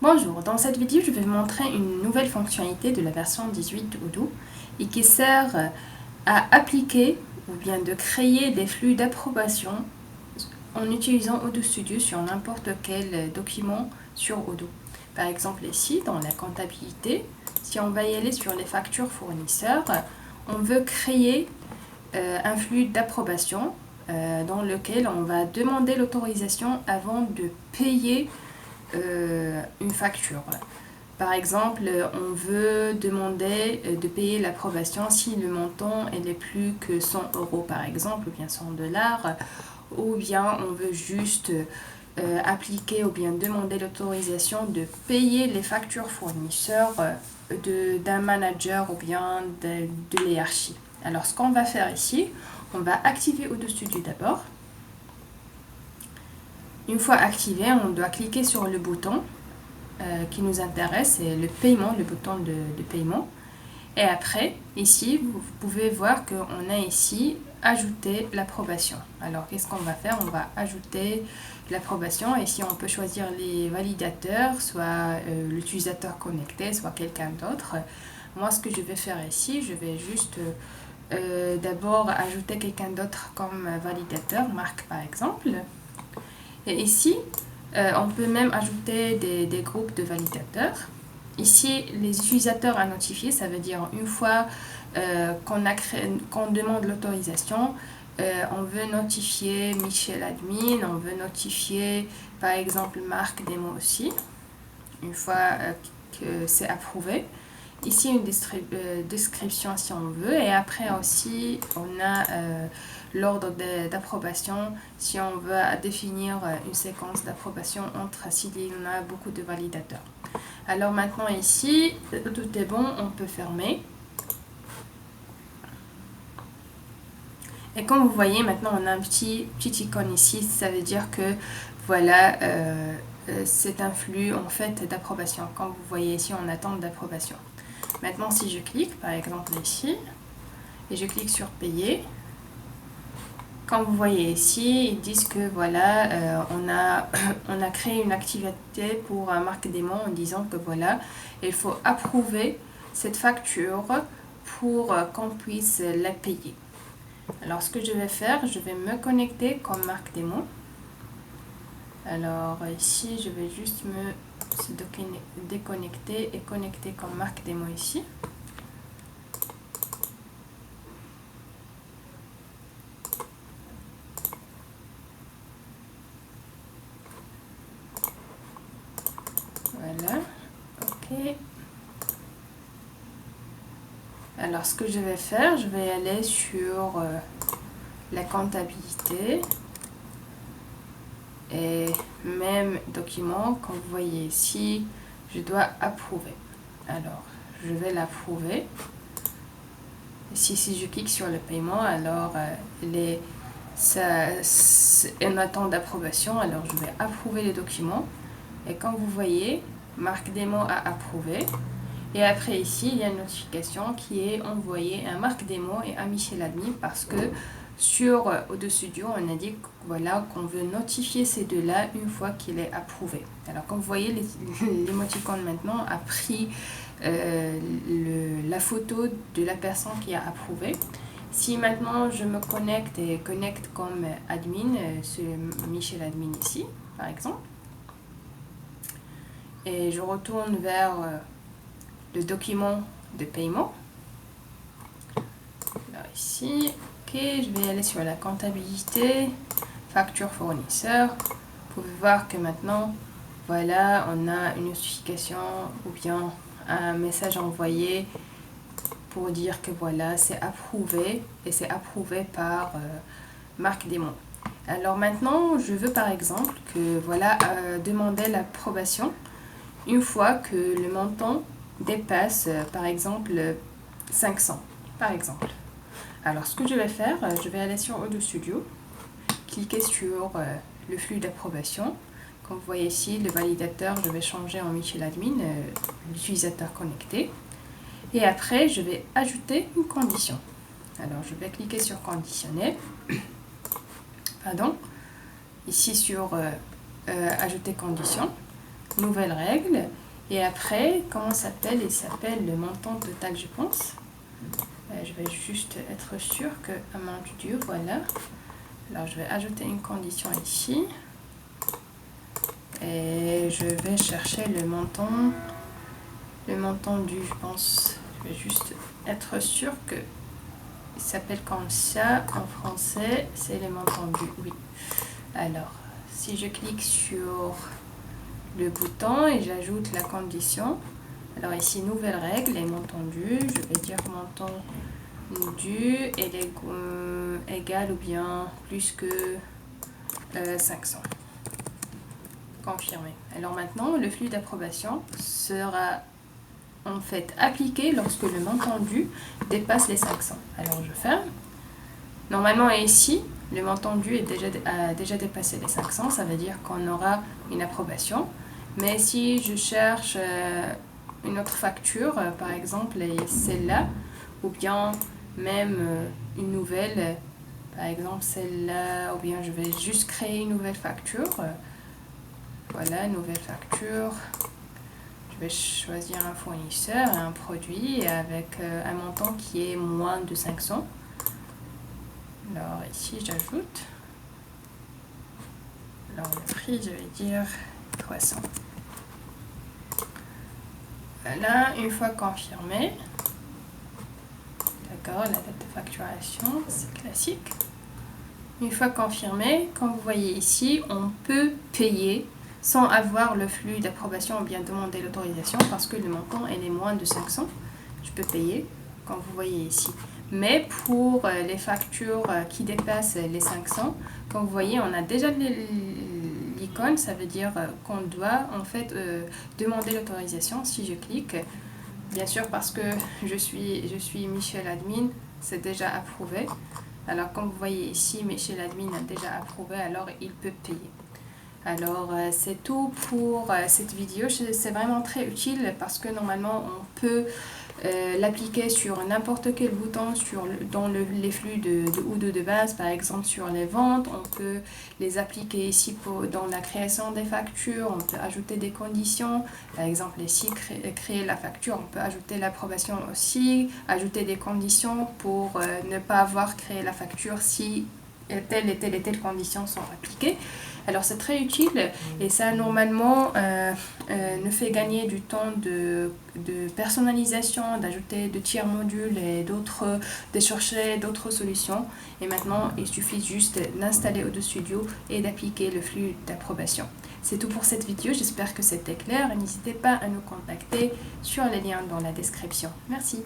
Bonjour, dans cette vidéo je vais vous montrer une nouvelle fonctionnalité de la version 18 de Odoo et qui sert à appliquer ou bien de créer des flux d'approbation en utilisant Odoo Studio sur n'importe quel document sur Odoo. Par exemple ici dans la comptabilité, si on va y aller sur les factures fournisseurs, on veut créer un flux d'approbation dans lequel on va demander l'autorisation avant de payer une facture. Par exemple, on veut demander de payer l'approbation si le montant est plus que 100 euros par exemple, ou bien 100 $, ou bien on veut juste appliquer ou bien demander l'autorisation de payer les factures fournisseurs d'un manager ou bien de l'hierarchie. Alors ce qu'on va faire ici, on va activer Odoo Studio d'abord. Une fois activé, on doit cliquer sur le bouton qui nous intéresse, c'est le paiement, le bouton de paiement. Et après, ici, vous pouvez voir qu'on a ici ajouter l'approbation. Alors, qu'est-ce qu'on va faire? On va ajouter l'approbation. Ici, on peut choisir les validateurs, soit l'utilisateur connecté, soit quelqu'un d'autre. Moi, ce que je vais faire ici, je vais juste d'abord ajouter quelqu'un d'autre comme validateur, Marc par exemple. Et ici, on peut même ajouter des groupes de validateurs. Ici, les utilisateurs à notifier, ça veut dire une fois qu'on demande l'autorisation, on veut notifier Michel Admin, on veut notifier par exemple Marc Démo aussi, une fois que c'est approuvé. Ici, une description si on veut, et après aussi, on a l'ordre d'approbation si on veut définir une séquence d'approbation entre s'il y en a beaucoup de validateurs. Alors maintenant ici, tout est bon, on peut fermer. Et comme vous voyez, maintenant on a un petit icône ici, ça veut dire que voilà, c'est un flux en fait d'approbation. Comme vous voyez ici, on attend d'approbation. Maintenant, si je clique, par exemple ici, et je clique sur payer, comme vous voyez ici, ils disent que voilà, on a créé une activité pour Marc Démo en disant que voilà, il faut approuver cette facture pour qu'on puisse la payer. Alors, ce que je vais faire, je vais me connecter comme Marc Démo. Alors ici, je vais juste me déconnecter et connecter comme Marc Démo ici. Voilà, ok. Alors ce que je vais faire, je vais aller sur la comptabilité et même document, comme vous voyez ici, je dois approuver. Alors je vais l'approuver. Ici, si je clique sur le paiement, alors on attend d'approbation. Alors je vais approuver le document. Et comme vous voyez, Marc Démo a approuvé. Et après ici, il y a une notification qui est envoyée à Marc Démo et à Michel Admin parce que sur Odoo Studio, on a dit voilà, qu'on veut notifier ces deux-là une fois qu'il est approuvé. Alors comme vous voyez, l'émoticône maintenant a pris la photo de la personne qui a approuvé. Si maintenant je me connecte et connecte comme admin, c'est Michel Admin ici, par exemple, et je retourne vers le document de paiement. Alors ici, ok, je vais aller sur la comptabilité, facture fournisseur. Vous pouvez voir que maintenant, voilà, on a une notification ou bien un message envoyé pour dire que voilà, c'est approuvé et c'est approuvé par Marc Démo. Alors maintenant, je veux par exemple que voilà, demander l'approbation une fois que le montant dépasse par exemple 500 par exemple. Alors ce que je vais faire, je vais aller sur Odoo Studio, cliquer sur le flux d'approbation. Comme vous voyez ici, le validateur, je vais changer en Michel Admin, l'utilisateur connecté. Et après, je vais ajouter une condition. Alors je vais cliquer sur conditionner. Pardon. Ici sur ajouter condition. nouvelle règle. Et après, comment ça s'appelle? Il s'appelle le montant total, je pense. Je vais juste être sûr que amount due, voilà. Alors je vais ajouter une condition ici. Et je vais chercher le montant dû, je pense. Je vais juste être sûr que il s'appelle comme ça en français. C'est le montant dû, oui. Alors, si je clique sur le bouton et j'ajoute la condition. Alors ici, nouvelle règle et montant dû. Je vais dire montant dû est égal ou bien plus que 500. Confirmé. Alors maintenant, le flux d'approbation sera en fait appliqué lorsque le montant dû dépasse les 500. Alors je ferme. Normalement ici, le montant dû a déjà dépassé les 500, ça veut dire qu'on aura une approbation. Mais si je cherche une autre facture, par exemple celle-là, ou bien même une nouvelle, par exemple celle-là, ou bien je vais juste créer une nouvelle facture. Voilà, nouvelle facture. Je vais choisir un fournisseur et un produit avec un montant qui est moins de 500. Alors ici, j'ajoute. Alors le prix, je vais dire 300. Voilà, une fois confirmé. D'accord, la date de facturation, c'est classique. Une fois confirmé, comme vous voyez ici, on peut payer sans avoir le flux d'approbation ou bien demander l'autorisation parce que le montant est moins de 500. Je peux payer, comme vous voyez ici. Mais pour les factures qui dépassent les 500, comme vous voyez, on a déjà l'icône, ça veut dire qu'on doit en fait demander l'autorisation. Si je clique, bien sûr parce que je suis Michel Admin, c'est déjà approuvé. Alors comme vous voyez ici, Michel Admin a déjà approuvé, alors il peut payer. Alors c'est tout pour cette vidéo. C'est vraiment très utile parce que normalement on peut l'appliquer sur n'importe quel bouton dans les flux de Odoo de base, par exemple sur les ventes. On peut les appliquer ici dans la création des factures. On peut ajouter des conditions, par exemple ici créer la facture, on peut ajouter l'approbation aussi, ajouter des conditions pour ne pas avoir créé la facture si telle et telle conditions sont appliquées. Alors c'est très utile et ça normalement nous fait gagner du temps de personnalisation, d'ajouter de tiers modules et de chercher d'autres solutions. Et maintenant il suffit juste d'installer Odoo Studio et d'appliquer le flux d'approbation. C'est tout pour cette vidéo, j'espère que c'était clair. N'hésitez pas à nous contacter sur les liens dans la description. Merci.